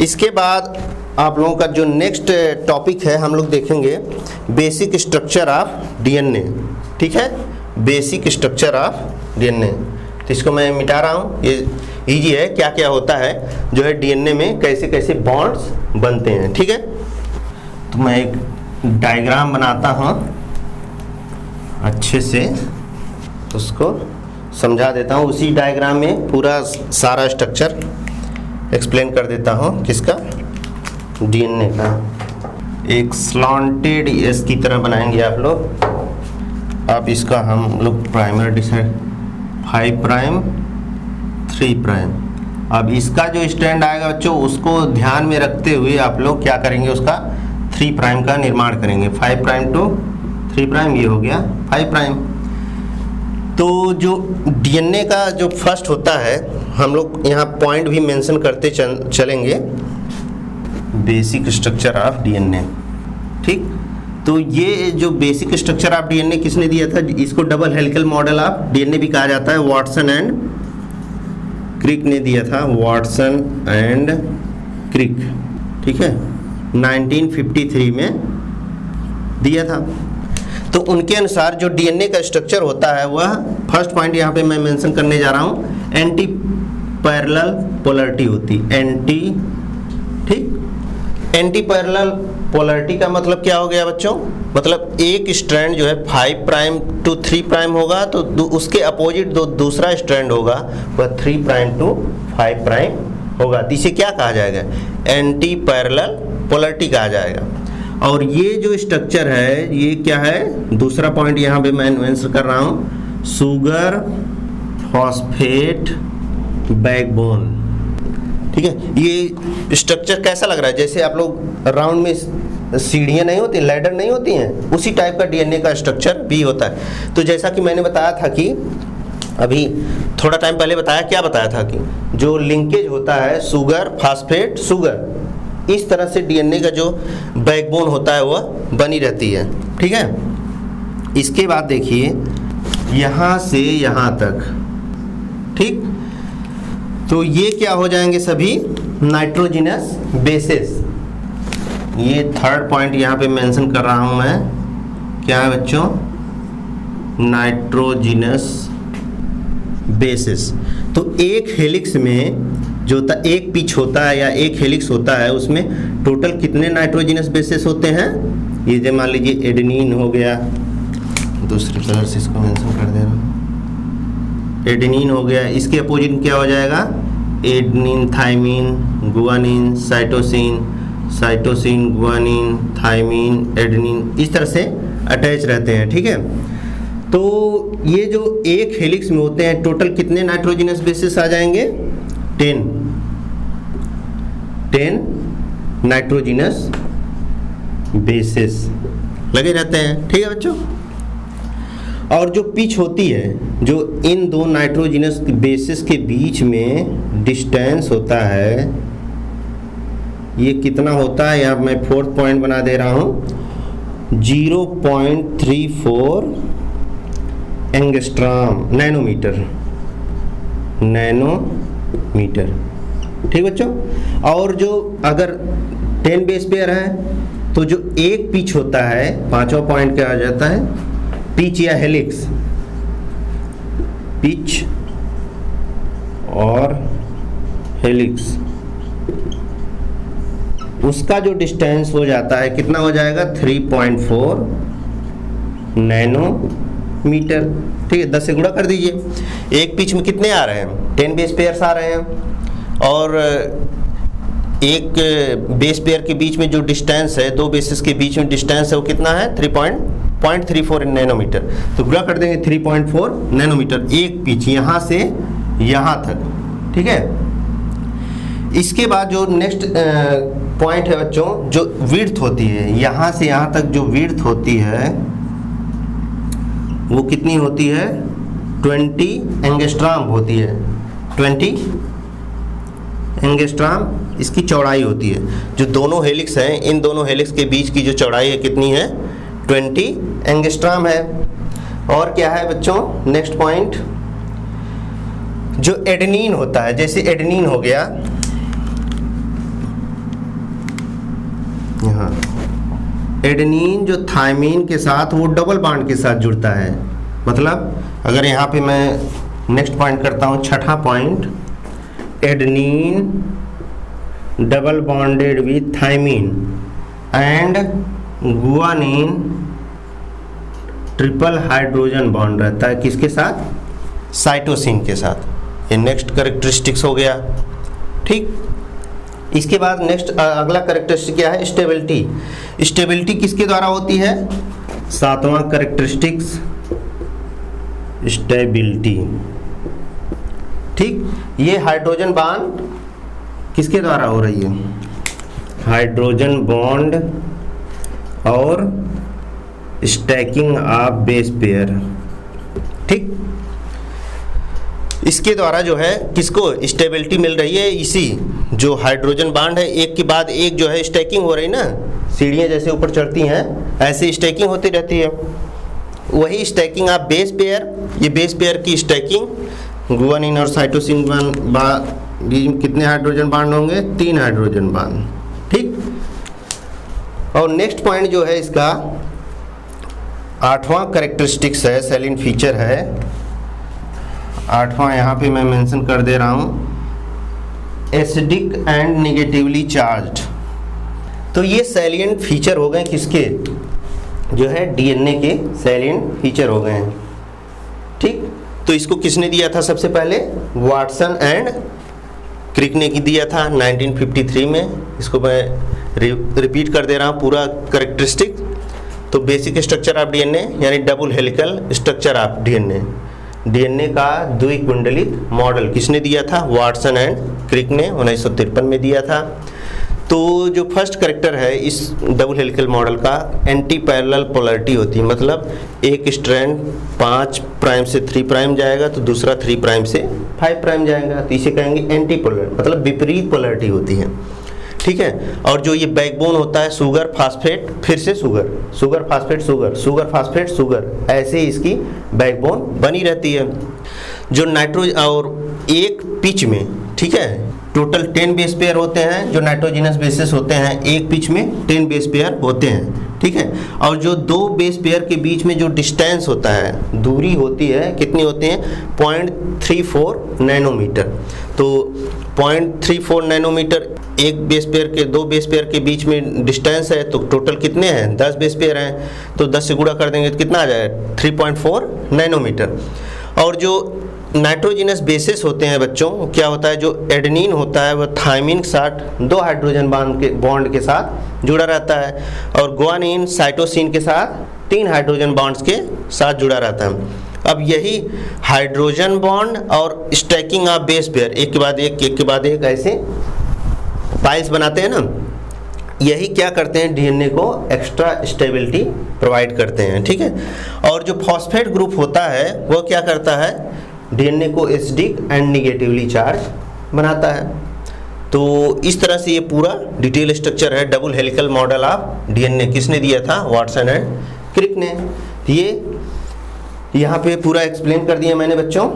इसके बाद आप लोगों का जो नेक्स्ट टॉपिक है हम लोग देखेंगे बेसिक स्ट्रक्चर ऑफ डीएनए। ठीक है, बेसिक स्ट्रक्चर ऑफ डीएनए। तो इसको मैं मिटा रहा हूँ, ये इजी है, क्या क्या होता है जो है डीएनए में, कैसे कैसे बॉन्ड्स बनते हैं। ठीक है, तो मैं एक डायग्राम बनाता हूँ अच्छे से, उसको समझा देता हूँ। उसी डायग्राम में पूरा सारा स्ट्रक्चर एक्सप्लेन कर देता हूँ, किसका, डीएनए का। एक स्लॉन्टेड एस की तरह बनाएंगे आप लोग। अब इसका हम लोग प्राइमर डिसाइड 5 प्राइम 3 प्राइम। अब इसका जो स्टैंड आएगा बच्चों, उसको ध्यान में रखते हुए आप लोग क्या करेंगे, उसका 3 प्राइम का निर्माण करेंगे। 5 प्राइम टू 3 प्राइम, ये हो गया 5 प्राइम। तो जो डीएनए का जो फर्स्ट होता है, हम लोग यहाँ पॉइंट भी मेंशन करते चलेंगे, बेसिक स्ट्रक्चर ऑफ डीएनए। ठीक, तो ये जो बेसिक स्ट्रक्चर ऑफ डीएनए किसने दिया था, इसको double helical model of DNA भी कहा जाता है, वाटसन एंड क्रिक ने दिया था, वाटसन एंड क्रिक। ठीक है, 1953 में दिया था। तो उनके अनुसार जो डीएनए का स्ट्रक्चर होता है वह, फर्स्ट पॉइंट यहाँ पे मैं मेंशन करने जा रहा हूँ, एंटी पैरेलल पोलरिटी होती, एंटी पैरेलल पोलरिटी का मतलब क्या हो गया बच्चों, मतलब एक स्ट्रैंड जो है 5 प्राइम टू 3 प्राइम होगा, तो उसके अपोजिट दूसरा स्ट्रैंड होगा वह 3 प्राइम टू 5 प्राइम होगा। तो इसे क्या कहा जाएगा, एंटी पैरेलल पोलरिटी कहा जाएगा। और ये जो स्ट्रक्चर है ये क्या है, दूसरा पॉइंट यहाँ पे मैं मेंशन कर रहा हूँ, शुगर फॉस्फेट बैकबोन। ठीक है, ये स्ट्रक्चर कैसा लग रहा है, जैसे आप लोग राउंड में सीढ़ियाँ नहीं होती, लैडर नहीं होती हैं, उसी टाइप का डीएनए का स्ट्रक्चर भी होता है। तो जैसा कि मैंने बताया था कि अभी थोड़ा टाइम पहले बताया, क्या बताया था कि जो लिंकेज होता है शुगर फॉस्फेट शुगर, इस तरह से डीएनए का जो बैकबोन होता है वह बनी रहती है। ठीक है, इसके बाद देखिए यहाँ से यहाँ तक, ठीक, तो ये क्या हो जाएंगे, सभी नाइट्रोजिनस बेसिस। ये थर्ड पॉइंट यहाँ पे मेंशन कर रहा हूँ मैं, क्या है बच्चों, नाइट्रोजिनस बेसिस। तो एक हेलिक्स में जो होता, एक पिच होता है या एक हेलिक्स होता है, उसमें टोटल कितने नाइट्रोजिनस बेसिस होते हैं। ये जो मान लीजिए एडेनिन हो गया, दूसरे कलर से इसको मेंशन कर दे रहा हूँ, एडेनिन हो गया, इसके अपोजिट क्या हो जाएगा, adenine thymine guanine cytosine, cytosine guanine thymine adenine, इस तरह से अटैच रहते हैं। ठीक है, तो ये जो एक हेलिक्स में होते हैं टोटल कितने नाइट्रोजिनस बेसिस आ जाएंगे, 10 नाइट्रोजिनस बेसिस लगे रहते हैं। ठीक है बच्चों, और जो पिच होती है, जो इन दो नाइट्रोजिनस बेसिस के बीच में डिस्टेंस होता है, ये कितना होता है, यहाँ मैं फोर्थ पॉइंट बना दे रहा हूँ, 0.34 एंगस्ट्रॉम नैनोमीटर। ठीक बच्चों, और जो अगर 10 बेस पेयर है तो जो एक पिच होता है, पांचवा पॉइंट क्या आ जाता है, पिच या हेलिक्स, पिच और हेलिक्स, उसका जो डिस्टेंस हो जाता है कितना हो जाएगा, 3.4 नैनोमीटर। ठीक है, 10 से गुणा कर दीजिए। एक पिच में कितने आ रहे हैं, 10 बेस पेयर्स आ रहे हैं, और एक बेस पेयर के बीच में जो डिस्टेंस है, दो बेसिस के बीच में डिस्टेंस है, वो कितना है, 3.34 नैनोमीटर। तो गुणा कर देंगे 3.4 नैनोमीटर एक पिच, यहाँ से यहाँ तक। ठीक है, इसके बाद जो नेक्स्ट पॉइंट है बच्चों, जो विड्थ होती है, यहाँ से यहाँ तक जो विड्थ होती है वो कितनी होती है, 20 एंगस्ट्रॉम होती है। 20 एंगस्ट्रॉम इसकी चौड़ाई होती है। जो दोनों हेलिक्स हैं, इन दोनों हेलिक्स के बीच की जो चौड़ाई है कितनी है, 20 एंगस्ट्रॉम है। और क्या है बच्चों, नेक्स्ट पॉइंट, जो एडेनिन होता है, जैसे एडेनिन हो गया, एडेनिन जो थायमीन के साथ वो डबल बॉन्ड के साथ जुड़ता है। मतलब अगर यहाँ पे मैं नेक्स्ट पॉइंट करता हूँ, छठा point, adenine double bonded with thymine and guanine triple hydrogen bond रहता है किसके साथ? साइटोसिन के साथ। ये नेक्स्ट कैरेक्टरिस्टिक्स हो गया। ठीक, इसके बाद नेक्स्ट अगला कैरेक्टरिस्टिक क्या है? स्टेबिलिटी। स्टेबिलिटी किसके द्वारा होती है? सातवां कैरेक्टरिस्टिक्स स्टेबिलिटी। ठीक, ये हाइड्रोजन बॉन्ड किसके द्वारा हो रही है? हाइड्रोजन बॉन्ड और स्टैकिंग ऑफ बेस पेयर। ठीक, इसके द्वारा जो है किसको स्टेबिलिटी मिल रही है? इसी जो हाइड्रोजन बॉन्ड है, एक के बाद एक जो है स्टैकिंग हो रही ना, सीढ़ियाँ जैसे ऊपर चढ़ती हैं ऐसे स्टैकिंग होती रहती है। वही स्टैकिंग ऑफ बेस पेयर, ये बेस पेयर की स्टैकिंग गुआनिन और साइटोसिन कितने हाइड्रोजन बॉन्ड होंगे? 3 हाइड्रोजन बॉन्ड। ठीक, और नेक्स्ट पॉइंट जो है इसका 8वां कैरेक्टरिस्टिक्स है, सेलिन फीचर है 8वां, यहाँ पे मैं मेंशन कर दे रहा हूँ, एसिडिक एंड नेगेटिवली चार्ज्ड। तो ये सैलिएंट फीचर हो गए किसके? जो है डीएनए के सैलिएंट फीचर हो गए हैं। ठीक, तो इसको किसने दिया था सबसे पहले? वाटसन एंड क्रिक ने दिया था 1953 में। इसको मैं रिपीट कर दे रहा हूँ पूरा कैरेक्टरिस्टिक। तो बेसिक स्ट्रक्चर ऑफ डीएनए यानी double helical structure of DNA, DNA का द्विकुंडलित मॉडल किसने दिया था? वाटसन एंड क्रिक ने 1953 में दिया था। तो जो फर्स्ट कैरेक्टर है इस डबल हेलिकल मॉडल का, एंटी पैरेलल पोलैरिटी होती है। मतलब एक स्ट्रैंड 5 प्राइम से 3 प्राइम जाएगा तो दूसरा 3 प्राइम से 5 प्राइम जाएगा, तो इसे कहेंगे एंटी पोलर, मतलब विपरीत पोलैरिटी होती है। ठीक है, और जो ये बैकबोन होता है शुगर फास्फेट फिर से sugar, sugar phosphate sugar, sugar phosphate sugar, ऐसे इसकी बैकबोन बनी रहती है। जो नाइट्रोजन और एक पिच में, ठीक है, टोटल 10 बेस पेयर होते हैं जो नाइट्रोजिनस बेसिस होते हैं, एक पिच में 10 बेस पेयर होते हैं। ठीक है, और जो 2 बेस पेयर के बीच में जो डिस्टेंस होता है, दूरी होती है, कितनी होती है? 0.34 नैनोमीटर। तो 0.34 नैनोमीटर एक बेस पेयर के 2 बेस पेयर के बीच में डिस्टेंस है, तो टोटल कितने हैं? 10 बेस पेयर हैं, तो 10 से गुणा कर देंगे तो कितना आ जाएगा? 3.4 नैनोमीटर। और जो नाइट्रोजिनस बेसिस होते हैं बच्चों, क्या होता है? जो एडेनिन होता है वह थायमीन के साथ 2 हाइड्रोजन बॉन्ड के साथ जुड़ा रहता है, और गुआनिन साइटोसिन के साथ 3 हाइड्रोजन बॉन्ड्स के साथ जुड़ा रहता है। अब यही हाइड्रोजन बॉन्ड और स्टैकिंग ऑफ बेस पेयर, एक के बाद एक, एक के बाद एक, ऐसे पाइल्स बनाते हैं ना, यही क्या करते हैं? डीएनए को एक्स्ट्रा स्टेबिलिटी प्रोवाइड करते हैं। ठीक है, और जो फॉस्फेट ग्रुप होता है वो क्या करता है? डीएनए को एसिडिक एंड नेगेटिवली चार्ज बनाता है। तो इस तरह से ये पूरा डिटेल स्ट्रक्चर है double helical model of DNA. किसने दिया था? वाटसन एंड क्रिक ने। ये यहाँ पे पूरा एक्सप्लेन कर दिया मैंने बच्चों।